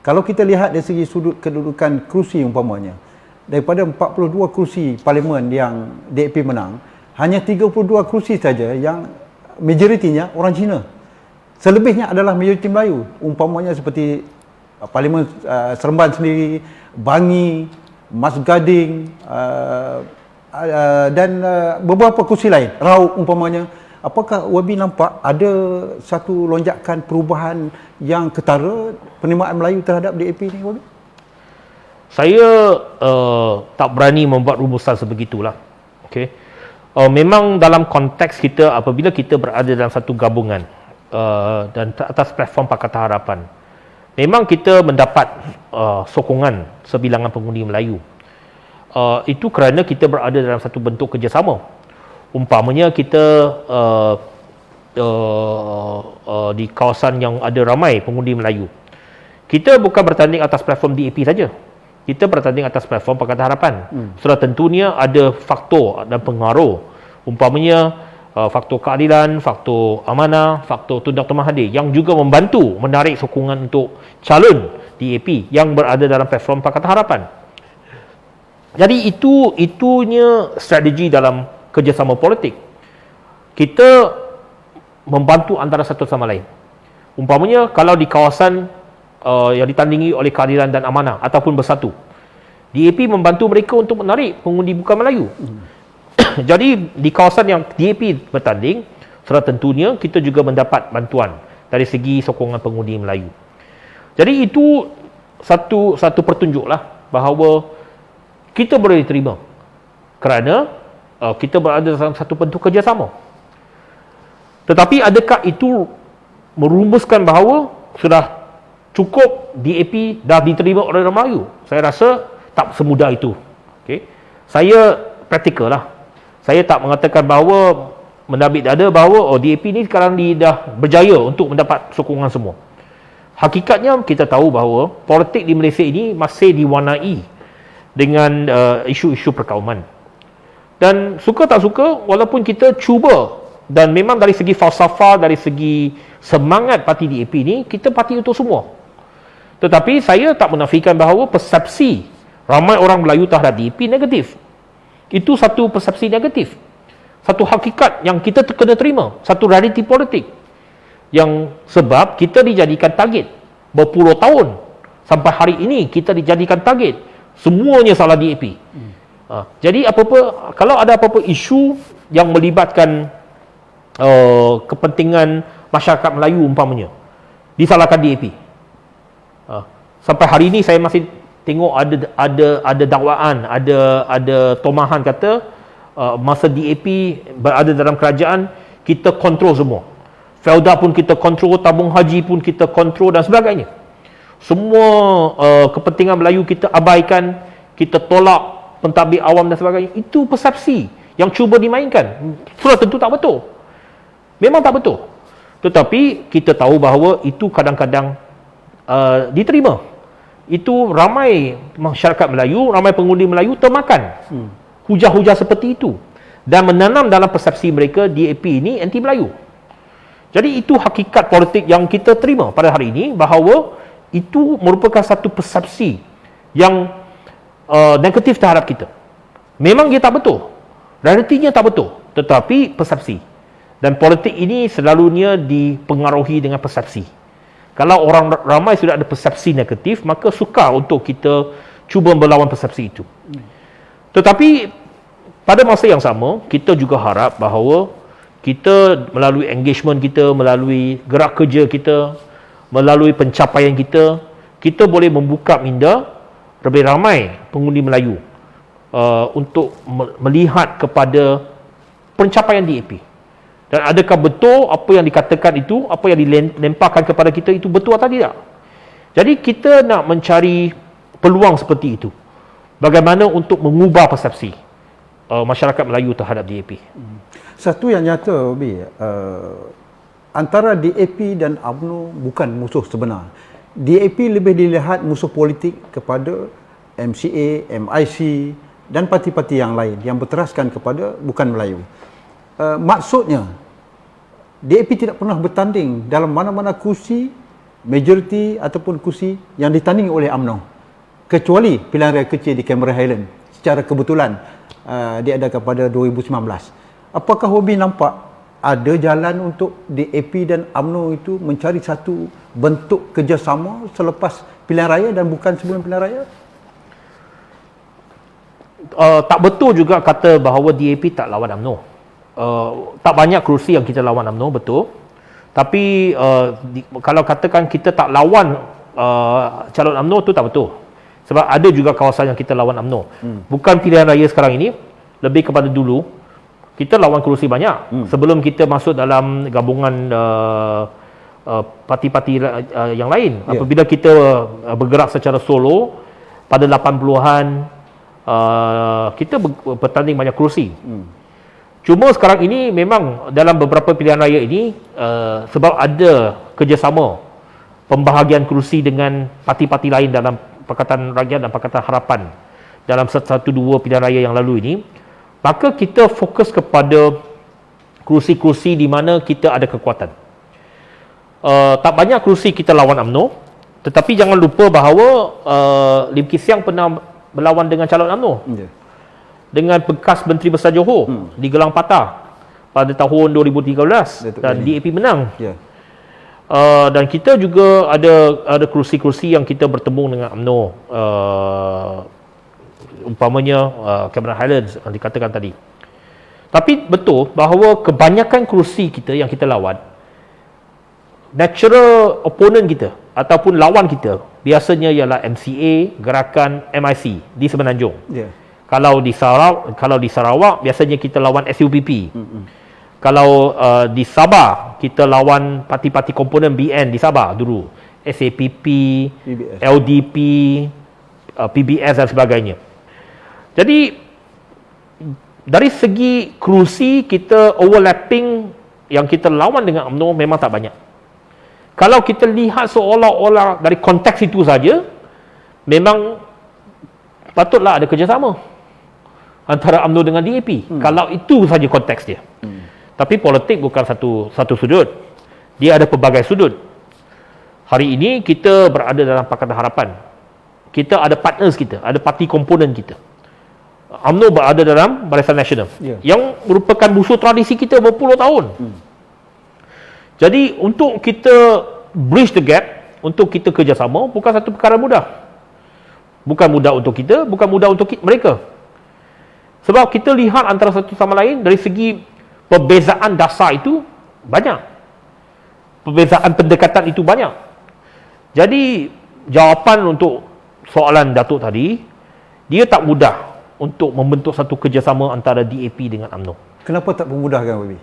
Kalau kita lihat dari segi sudut kedudukan kerusi umpamanya, daripada 42 kerusi parlimen yang DAP menang, hanya 32 kerusi saja yang majoritinya orang Cina. Selebihnya adalah majoriti Melayu. Umpamanya seperti parlimen Seremban sendiri, Bangi, Mas Gading, dan beberapa kerusi lain, Rauk umpamanya. Apakah Wabi nampak ada satu lonjakan perubahan yang ketara penerimaan Melayu terhadap DAP ni, Wabi? Saya tak berani membuat rumusan sebegitulah. Okay. Memang dalam konteks kita, apabila kita berada dalam satu gabungan dan atas platform Pakatan Harapan, memang kita mendapat sokongan sebilangan pengundi Melayu. Itu kerana kita berada dalam satu bentuk kerjasama. Umpamanya kita di kawasan yang ada ramai pengundi Melayu, kita bukan bertanding atas platform DAP saja. Kita bertanding atas platform Pakatan Harapan. Sudah tentunya ada faktor dan pengaruh. Umpamanya faktor keadilan, faktor amanah, faktor Tun Dr. Mahathir yang juga membantu menarik sokongan untuk calon DAP yang berada dalam platform Pakatan Harapan. Jadi itunya strategi dalam kerjasama politik. Kita membantu antara satu sama lain. Umpamanya kalau di kawasan yang ditandingi oleh keadilan dan amanah ataupun bersatu, DAP membantu mereka untuk menarik pengundi bukan Melayu. Jadi di kawasan yang DAP bertanding, sudah tentunya kita juga mendapat bantuan dari segi sokongan pengundi Melayu. Jadi itu satu pertunjuklah bahawa kita boleh diterima kerana kita berada dalam satu bentuk kerjasama. Tetapi adakah itu merumuskan bahawa sudah cukup DAP dah diterima oleh orang Melayu? Saya rasa tak semudah itu. Okay. Saya praktikal lah. Saya tak mengatakan bahawa mendabik dada bahawa DAP ni sekarang dah berjaya untuk mendapat sokongan semua. Hakikatnya kita tahu bahawa politik di Malaysia ini masih diwarnai dengan isu-isu perkauman. Dan suka tak suka, walaupun kita cuba, dan memang dari segi falsafah, dari segi semangat parti DAP ni, kita parti untuk semua. Tetapi saya tak menafikan bahawa persepsi ramai orang Melayu terhadap DAP negatif. Itu satu persepsi negatif. Satu hakikat yang kita kena terima. Satu realiti politik. Yang sebab kita dijadikan target berpuluh tahun. Sampai hari ini kita dijadikan target. Semuanya salah DAP. Jadi kalau ada apa-apa isu yang melibatkan kepentingan masyarakat Melayu umpamanya, disalahkan DAP. Sampai hari ini saya masih tengok ada dakwaan, ada tomahan kata masa DAP berada dalam kerajaan, kita kontrol semua. Felda pun kita kontrol, tabung haji pun kita kontrol dan sebagainya. Semua kepentingan Melayu kita abaikan, kita tolak pentadbir awam dan sebagainya. Itu persepsi yang cuba dimainkan. Sudah tentu tak betul. Memang tak betul. Tetapi kita tahu bahawa itu kadang-kadang diterima itu ramai masyarakat Melayu, ramai pengundi Melayu termakan hujah-hujah seperti itu dan menanam dalam persepsi mereka DAP ini anti Melayu. Jadi itu hakikat politik yang kita terima pada hari ini, bahawa itu merupakan satu persepsi yang negatif terhadap kita. Memang dia tak betul, realitinya tak betul, tetapi persepsi. Dan politik ini selalunya dipengaruhi dengan persepsi. Kalau orang ramai sudah ada persepsi negatif, maka sukar untuk kita cuba melawan persepsi itu. Tetapi pada masa yang sama, kita juga harap bahawa kita melalui engagement kita, melalui gerak kerja kita, melalui pencapaian kita, kita boleh membuka minda lebih ramai pengundi Melayu untuk melihat kepada pencapaian DAP. Dan adakah betul apa yang dikatakan itu, apa yang dilemparkan kepada kita itu betul atau tidak? Jadi kita nak mencari peluang seperti itu. Bagaimana untuk mengubah persepsi masyarakat Melayu terhadap DAP. Satu yang nyata, Bi, antara DAP dan UMNO bukan musuh sebenar. DAP lebih dilihat musuh politik kepada MCA, MIC dan parti-parti yang lain yang berteraskan kepada bukan Melayu. Maksudnya, DAP tidak pernah bertanding dalam mana-mana kursi, majoriti ataupun kursi yang ditandingi oleh UMNO. Kecuali pilihan raya kecil di Cameron Highland. Secara kebetulan, diadakan pada 2019. Apakah Hobi nampak ada jalan untuk DAP dan UMNO itu mencari satu bentuk kerjasama selepas pilihan raya dan bukan sebelum pilihan raya? Tak betul juga kata bahawa DAP tak lawan UMNO. Tak banyak kerusi yang kita lawan UMNO, betul. Tapi kalau katakan kita tak lawan calon UMNO, tu tak betul. Sebab ada juga kawasan yang kita lawan UMNO. Bukan pilihan raya sekarang ini, lebih kepada dulu. Kita lawan kerusi banyak. Sebelum kita masuk dalam gabungan parti-parti yang lain. Apabila kita bergerak secara solo, pada 80-an, kita bertanding banyak kerusi. Cuma sekarang ini memang dalam beberapa pilihan raya ini sebab ada kerjasama pembahagian kerusi dengan parti-parti lain dalam Pakatan Rakyat dan Pakatan Harapan dalam satu dua pilihan raya yang lalu ini, maka kita fokus kepada kerusi-kerusi di mana kita ada kekuatan. Tak banyak kerusi kita lawan UMNO, tetapi jangan lupa bahawa Lim Kee Siang pernah berlawan dengan calon UMNO. Dengan bekas Menteri Besar Johor di Gelang Patah pada tahun 2013 dan DAP menang. Dan kita juga ada kerusi-kerusi yang kita bertemu dengan UMNO, umpamanya Cameron Highlands yang dikatakan tadi. Tapi betul bahawa kebanyakan kerusi kita yang kita lawan, natural opponent kita ataupun lawan kita biasanya ialah MCA, gerakan MIC di Semenanjung. Kalau di Sarawak biasanya kita lawan SUPP. Kalau di Sabah kita lawan parti-parti komponen BN di Sabah dulu, SAPP, PBS. LDP, PBS dan sebagainya. Jadi dari segi kerusi kita overlapping yang kita lawan dengan UMNO memang tak banyak. Kalau kita lihat seolah-olah dari konteks itu saja, memang patutlah ada kerjasama antara UMNO dengan DAP. Kalau itu saja konteks dia. Tapi politik bukan satu sudut. Dia ada pelbagai sudut. Hari ini kita berada dalam Pakatan Harapan. Kita ada partners kita, ada parti komponen kita. UMNO berada dalam Barisan Nasional yang merupakan musuh tradisi kita berpuluh tahun. Jadi untuk kita bridge the gap, untuk kita kerjasama bukan satu perkara mudah. Bukan mudah untuk kita, bukan mudah untuk mereka. Sebab kita lihat antara satu sama lain dari segi perbezaan dasar itu banyak. Perbezaan pendekatan itu banyak. Jadi jawapan untuk soalan Datuk tadi, dia tak mudah untuk membentuk satu kerjasama antara DAP dengan UMNO. Kenapa tak memudahkan, Wabi?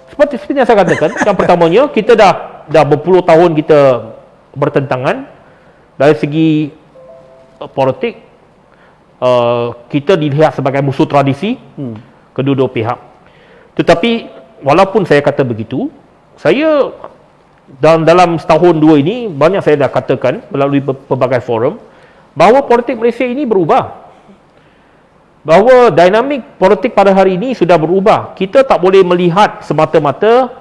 Seperti yang saya katakan, yang pertamanya kita dah berpuluh tahun kita bertentangan dari segi politik. Kita dilihat sebagai musuh tradisi kedua-dua pihak. Tetapi walaupun saya kata begitu, saya dalam setahun dua ini banyak saya dah katakan melalui pelbagai forum bahawa politik Malaysia ini berubah. Bahawa dinamik politik pada hari ini sudah berubah. Kita tak boleh melihat semata-mata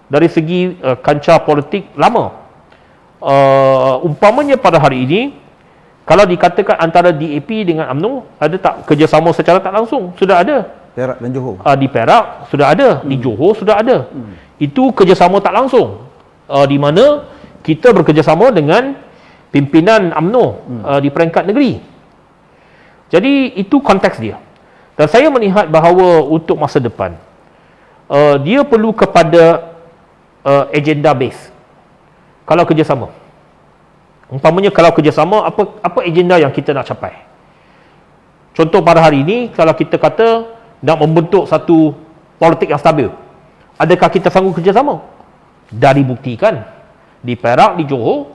dari segi kancah politik lama. Umpamanya pada hari ini, kalau dikatakan antara DAP dengan UMNO, ada tak kerjasama secara tak langsung? Sudah ada. Perak dan Johor. Di Perak sudah ada, di Johor sudah ada. Itu kerjasama tak langsung. Di mana kita bekerjasama dengan pimpinan UMNO di peringkat negeri. Jadi itu konteks dia. Dan saya melihat bahawa untuk masa depan, dia perlu kepada agenda base. Kalau kerjasama, umpamanya kalau kerjasama, apa agenda yang kita nak capai? Contoh pada hari ini, kalau kita kata nak membentuk satu politik yang stabil, adakah kita sanggup kerjasama? Dah dibuktikan di Perak, di Johor,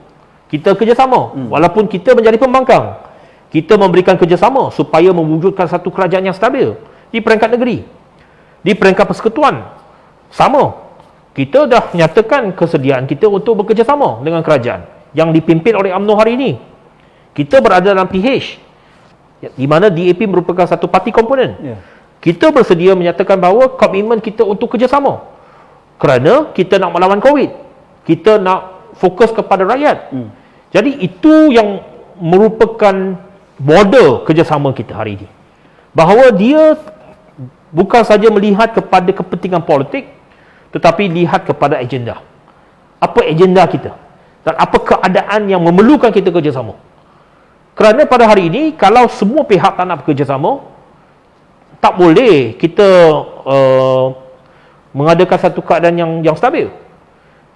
kita kerjasama. Walaupun kita menjadi pembangkang, kita memberikan kerjasama supaya mewujudkan satu kerajaan yang stabil di peringkat negeri. Di peringkat persekutuan, sama. Kita dah nyatakan kesediaan kita untuk bekerjasama dengan kerajaan yang dipimpin oleh UMNO hari ini. Kita berada dalam PH, di mana DAP merupakan satu parti komponen. Kita bersedia menyatakan bahawa komitmen kita untuk kerjasama. Kerana kita nak melawan COVID. Kita nak fokus kepada rakyat. Jadi itu yang merupakan model kerjasama kita hari ini. Bahawa dia bukan saja melihat kepada kepentingan politik, tetapi lihat kepada agenda. Apa agenda kita? Dan apa keadaan yang memerlukan kita kerjasama? Kerana pada hari ini, kalau semua pihak tak nak bekerjasama, tak boleh kita mengadakan satu keadaan yang stabil.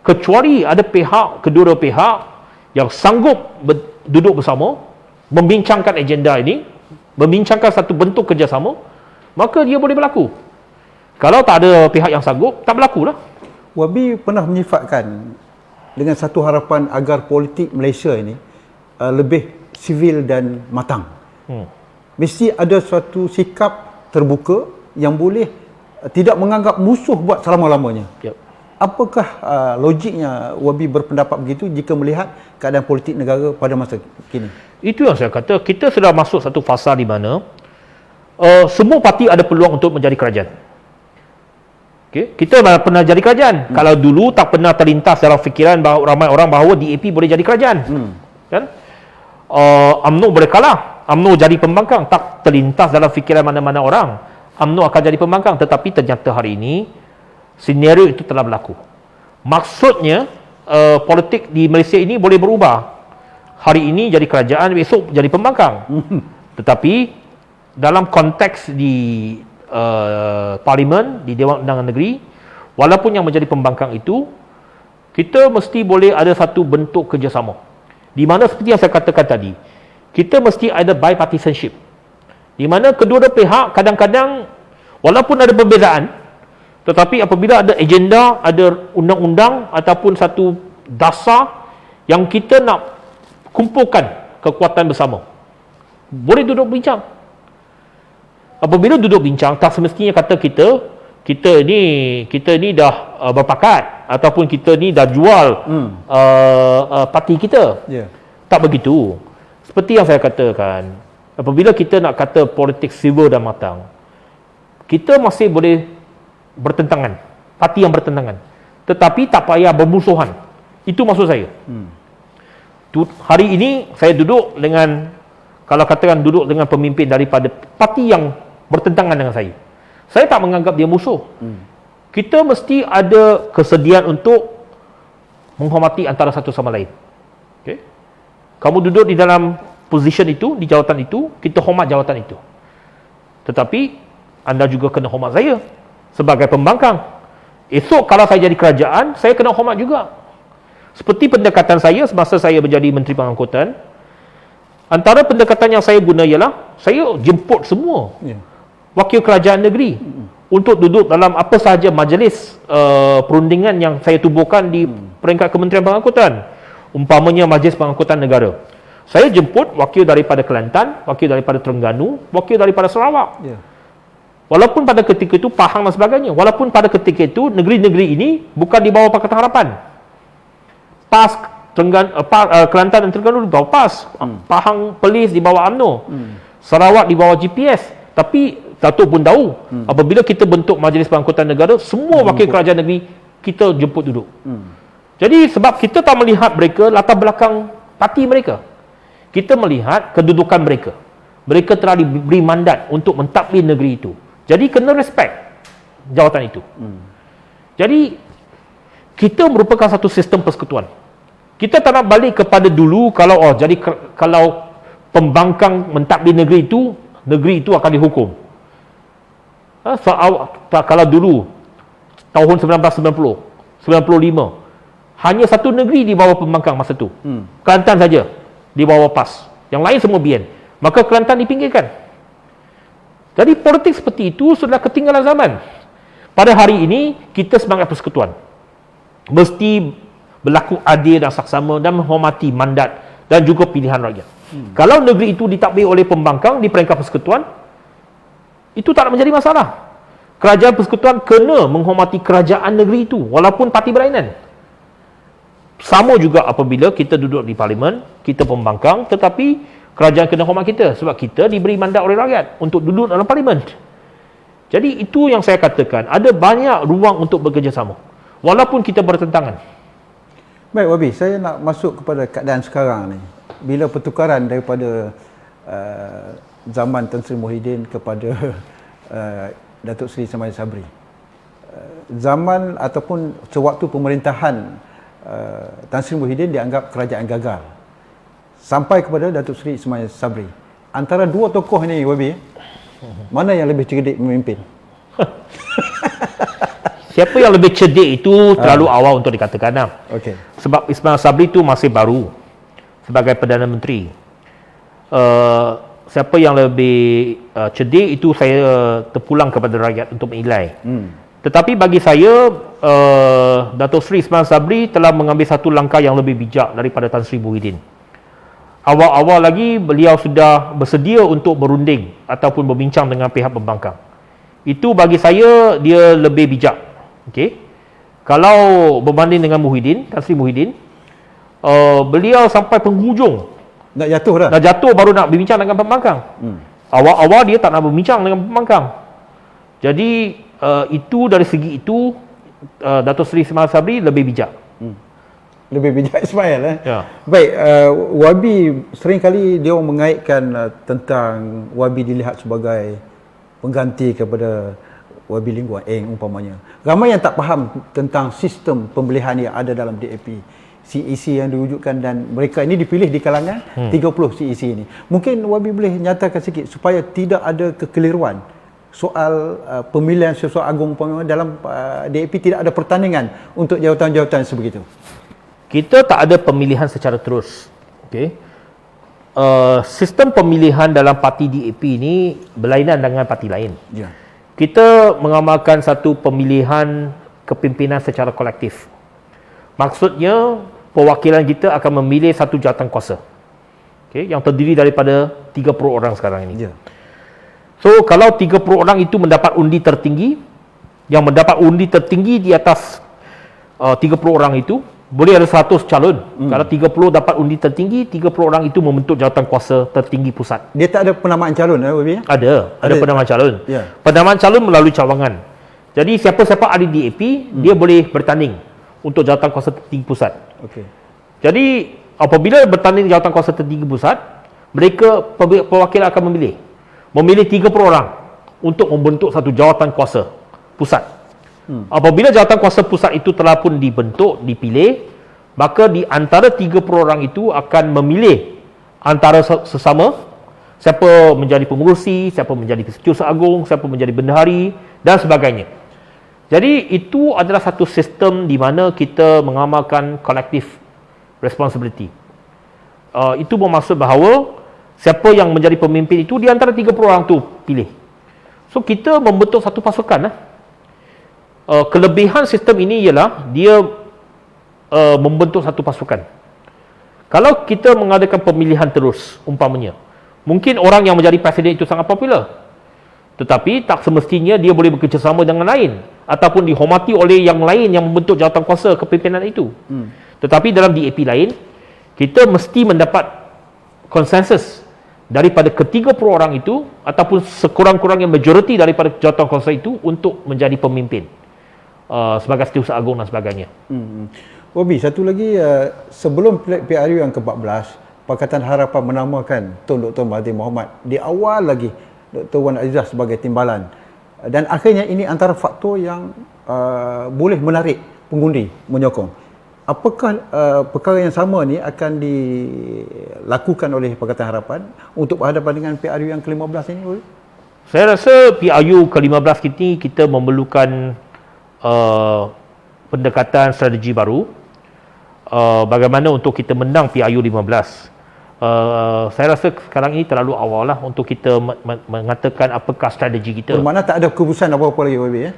Kecuali ada pihak, kedua-dua pihak yang sanggup duduk bersama, membincangkan agenda ini, membincangkan satu bentuk kerjasama, maka dia boleh berlaku. Kalau tak ada pihak yang sanggup, tak berlaku lah. Wabi pernah menyifatkan dengan satu harapan agar politik Malaysia ini lebih sivil dan matang. Mesti ada suatu sikap terbuka yang boleh tidak menganggap musuh buat selama-lamanya. Apakah logiknya Wabi berpendapat begitu jika melihat keadaan politik negara pada masa kini? Itu yang saya kata, kita sudah masuk satu fasa di mana semua parti ada peluang untuk menjadi kerajaan. Okay. Kita pernah jadi kerajaan. Kalau dulu tak pernah terlintas dalam fikiran bahawa ramai orang bahawa DAP boleh jadi kerajaan. Kan? UMNO boleh kalah. UMNO jadi pembangkang. Tak terlintas dalam fikiran mana-mana orang UMNO akan jadi pembangkang. Tetapi ternyata hari ini senario itu telah berlaku. Maksudnya politik di Malaysia ini boleh berubah. Hari ini jadi kerajaan, besok jadi pembangkang. Tetapi dalam konteks di Parlimen, di Dewan Undangan Negeri, walaupun yang menjadi pembangkang itu, kita mesti boleh ada satu bentuk kerjasama. Di mana seperti yang saya katakan tadi, kita mesti ada bipartisanship. Di mana kedua-dua pihak kadang-kadang walaupun ada perbezaan, tetapi apabila ada agenda, ada undang-undang ataupun satu dasar yang kita nak kumpulkan kekuatan bersama, boleh duduk bincang. Apabila duduk bincang, tak semestinya kata kita ni dah berpakat ataupun kita ni dah jual parti kita. Tak begitu. Seperti yang saya katakan, apabila kita nak kata politik civil dan matang, kita masih boleh bertentangan, parti yang bertentangan, tetapi tak payah bermusuhan. Itu maksud saya. Hari ini saya duduk dengan, kalau katakan duduk dengan pemimpin daripada parti yang bertentangan dengan saya tak menganggap dia musuh. Kita mesti ada kesediaan untuk menghormati antara satu sama lain. Okay? Kamu duduk di dalam position itu, di jawatan itu, kita hormat jawatan itu. Tetapi anda juga kena hormat saya sebagai pembangkang. Esok kalau saya jadi kerajaan, saya kena hormat juga. Seperti pendekatan saya semasa saya menjadi Menteri Pengangkutan, antara pendekatan yang saya guna ialah saya jemput semua wakil kerajaan negeri untuk duduk dalam apa sahaja majlis perundingan yang saya tubuhkan di peringkat Kementerian Pengangkutan. Umpamanya Majlis Pengangkutan Negara, saya jemput wakil daripada Kelantan, wakil daripada Terengganu, wakil daripada Sarawak. Walaupun pada ketika itu Pahang dan sebagainya, walaupun pada ketika itu negeri-negeri ini bukan di bawah Pakatan Harapan. PAS Kelantan dan Terengganu di bawah PAS, Pahang Perlis di bawah UMNO, Sarawak di bawah GPS. Tapi Datuk pun tahu, apabila kita bentuk Majlis Pangkutan Negara, semua wakil kerajaan negeri kita jemput duduk. Jadi sebab kita tak melihat mereka latar belakang parti mereka, kita melihat kedudukan mereka. Mereka telah diberi mandat untuk mentadbir negeri itu. Jadi kena respect jawatan itu. Jadi kita merupakan satu sistem persekutuan. Kita tak nak balik kepada dulu kalau pembangkang mentadbir negeri itu akan dihukum. Kalau dulu tahun 1990, 95 hanya satu negeri di bawah pembangkang masa tu. Kelantan saja di bawah PAS. Yang lain semua BN. Maka Kelantan dipinggirkan. Jadi politik seperti itu sudah ketinggalan zaman. Pada hari ini kita semangat persekutuan. Mesti berlaku adil dan saksama dan menghormati mandat dan juga pilihan rakyat. Kalau negeri itu ditadbir oleh pembangkang di peringkat persekutuan, itu tak menjadi masalah. Kerajaan persekutuan kena menghormati kerajaan negeri itu walaupun parti berlainan. Sama juga apabila kita duduk di parlimen, kita pembangkang, tetapi kerajaan kena hormat kita sebab kita diberi mandat oleh rakyat untuk duduk dalam parlimen. Jadi itu yang saya katakan, ada banyak ruang untuk bekerjasama walaupun kita bertentangan. Baik Wabi, saya nak masuk kepada keadaan sekarang ni. Bila pertukaran daripada zaman Tan Sri Muhyiddin kepada Datuk Seri Ismail Sabri. Zaman ataupun sewaktu pemerintahan Tan Sri Muhyiddin dianggap kerajaan gagal. Sampai kepada Datuk Seri Ismail Sabri. Antara dua tokoh ni Wabi, mana yang lebih cerdik memimpin? Siapa yang lebih cerdik itu terlalu awal untuk dikatakan. Okey. Sebab Ismail Sabri itu masih baru sebagai Perdana Menteri. Siapa yang lebih cerdik itu saya terpulang kepada rakyat untuk menilai. Tetapi bagi saya, Datuk Seri Ismail Sabri telah mengambil satu langkah yang lebih bijak daripada Tan Sri Muhyiddin. Awal-awal lagi beliau sudah bersedia untuk berunding ataupun berbincang dengan pihak pembangkang. Itu bagi saya dia lebih bijak. Okey. Kalau berbanding dengan Muhyiddin, Tan Sri Muhyiddin, beliau sampai penghujung nak jatuh dah. Dah jatuh baru nak berbincang dengan pembangkang. Awal-awal dia tak nak berbincang dengan pembangkang. Jadi itu dari segi itu Datuk Seri Ismail Sabri lebih bijak. Lebih bijak Ismail Ya. Baik, Wabi seringkali dia orang mengaitkan tentang Wabi dilihat sebagai pengganti kepada Wabi Lim Guan Eng umpamanya. Ramai yang tak faham tentang sistem pemilihan yang ada dalam DAP. CEC yang diwujudkan dan mereka ini dipilih di kalangan 30 CEC ini. Mungkin Wabi boleh nyatakan sikit supaya tidak ada kekeliruan soal pemilihan sesuatu agung umpamanya dalam DAP tidak ada pertandingan untuk jawatan-jawatan sebegitu. Kita tak ada pemilihan secara terus. Okey. Sistem pemilihan dalam parti DAP ini berlainan dengan parti lain. Ya. Kita mengamalkan satu pemilihan kepimpinan secara kolektif. Maksudnya perwakilan kita akan memilih satu jawatan kuasa. Okey, yang terdiri daripada 30 orang sekarang ini. Ya. So kalau 30 orang itu mendapat undi tertinggi, yang mendapat undi tertinggi di atas 30 orang itu, boleh ada 100 calon. Kalau 30 dapat undi tertinggi, 30 orang itu membentuk jawatan kuasa tertinggi pusat. Dia tak ada penamaan calon Wabi? Ada penamaan calon. Ya. Penamaan calon melalui cawangan. Jadi siapa-siapa ada di DAP, dia boleh bertanding untuk jawatan kuasa tertinggi pusat. Okey. Jadi apabila bertanding jawatan kuasa tertinggi pusat, mereka perwakilan akan memilih 30 orang untuk membentuk satu jawatan kuasa pusat. Apabila jawatan kuasa pusat itu telah pun dibentuk, dipilih, maka di antara 30 orang itu akan memilih antara sesama siapa menjadi pengurusi, siapa menjadi setiausaha agung, siapa menjadi bendahari dan sebagainya. Jadi itu adalah satu sistem di mana kita mengamalkan collective responsibility. Itu bermaksud bahawa siapa yang menjadi pemimpin itu di antara 30 orang tu pilih. So kita membentuk satu pasukan. Kelebihan sistem ini ialah dia membentuk satu pasukan. Kalau kita mengadakan pemilihan terus umpamanya, mungkin orang yang menjadi presiden itu sangat popular. Tetapi tak semestinya dia boleh bekerjasama dengan lain ataupun dihormati oleh yang lain yang membentuk jawatan kuasa kepimpinan itu. Tetapi dalam DAP lain, kita mesti mendapat konsensus daripada ketiga puluh orang itu ataupun sekurang-kurangnya majoriti daripada jawatan kuasa itu untuk menjadi pemimpin sebagai Setiausaha Agung dan sebagainya. Wabi, satu lagi, sebelum PRU yang ke-14, Pakatan Harapan menamakan Tun Dr. Mahathir Mohamad di awal lagi Dr. Wan Azizah sebagai timbalan, dan akhirnya ini antara faktor yang boleh menarik pengundi menyokong. Apakah perkara yang sama ni akan dilakukan oleh Pakatan Harapan untuk berhadapan dengan PRU yang ke-15 ini? Saya rasa PRU ke-15 ini kita memerlukan pendekatan strategi baru. Bagaimana untuk kita menang PRU 15. Saya rasa sekarang ini terlalu awal lah untuk kita mengatakan apakah strategi kita. Bermakna tak ada keputusan apa-apa lagi, Wabi, ya?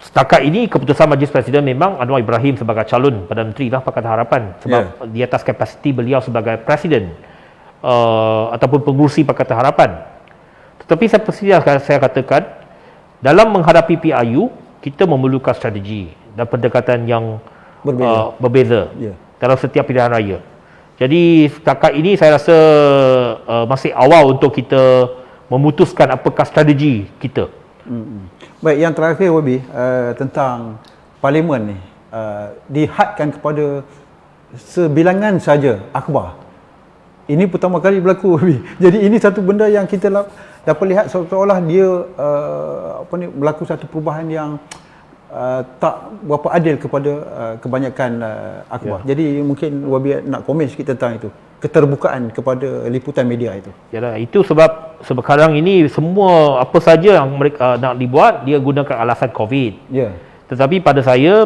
Setakat ini keputusan Majlis Presiden memang Anwar Ibrahim sebagai calon Perdana Menteri lah Pakatan Harapan, sebab di atas kapasiti beliau sebagai Presiden ataupun pengurusi Pakatan Harapan. Tetapi seperti yang saya katakan, dalam menghadapi PRU kita memerlukan strategi dan pendekatan yang berbeza dalam setiap pilihan raya. Jadi setakat ini saya rasa masih awal untuk kita memutuskan apakah strategi kita. Baik, yang terakhir, Wabi, tentang parlimen ni, dihadkan kepada sebilangan saja akhbar. Ini pertama kali berlaku, Wabi. Jadi ini satu benda yang kita dapat lihat seolah-olah dia berlaku satu perubahan yang tak berapa adil kepada kebanyakan akhbar. Jadi mungkin Wabi nak komen sikit tentang itu, keterbukaan kepada liputan media itu. Yalah, itu sebab sekarang ini semua apa saja yang mereka nak dibuat, dia gunakan alasan COVID. Tetapi pada saya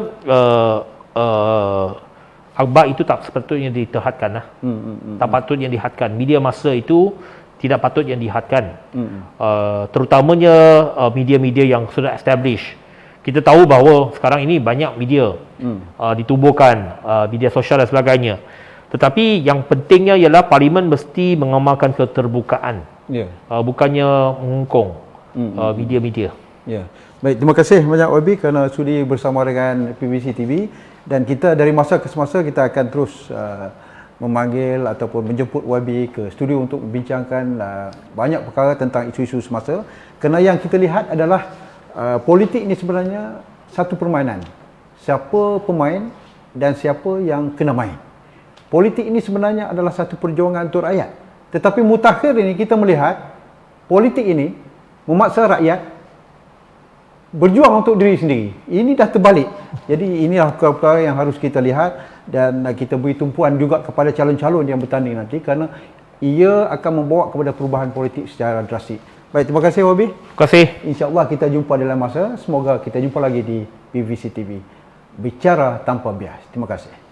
akhbar itu tak sepatutnya diterhadkan lah. Tak patutnya dihadkan. Media masa itu tidak patut yang dihadkan. Terutamanya media-media yang sudah established. Kita tahu bahawa sekarang ini banyak media ditubuhkan, media sosial dan sebagainya. Tetapi yang pentingnya ialah parlimen mesti mengamalkan keterbukaan, bukannya mengungkung media-media. Baik, terima kasih banyak, Wabi, kerana sudi bersama dengan PBC TV, dan kita dari masa ke semasa kita akan terus memanggil ataupun menjemput Wabi ke studio untuk membincangkan banyak perkara tentang isu-isu semasa. Kerana yang kita lihat adalah politik ini sebenarnya satu permainan. Siapa pemain dan siapa yang kena main. Politik ini sebenarnya adalah satu perjuangan untuk rakyat. Tetapi mutakhir ini kita melihat politik ini memaksa rakyat berjuang untuk diri sendiri. Ini dah terbalik. Jadi inilah perkara yang harus kita lihat, dan kita beri tumpuan juga kepada calon-calon yang bertanding nanti, kerana ia akan membawa kepada perubahan politik secara drastik. Baik, terima kasih, Wabi. Terima kasih. InsyaAllah kita jumpa dalam masa. Semoga kita jumpa lagi di PVC TV. Bicara tanpa bias. Terima kasih.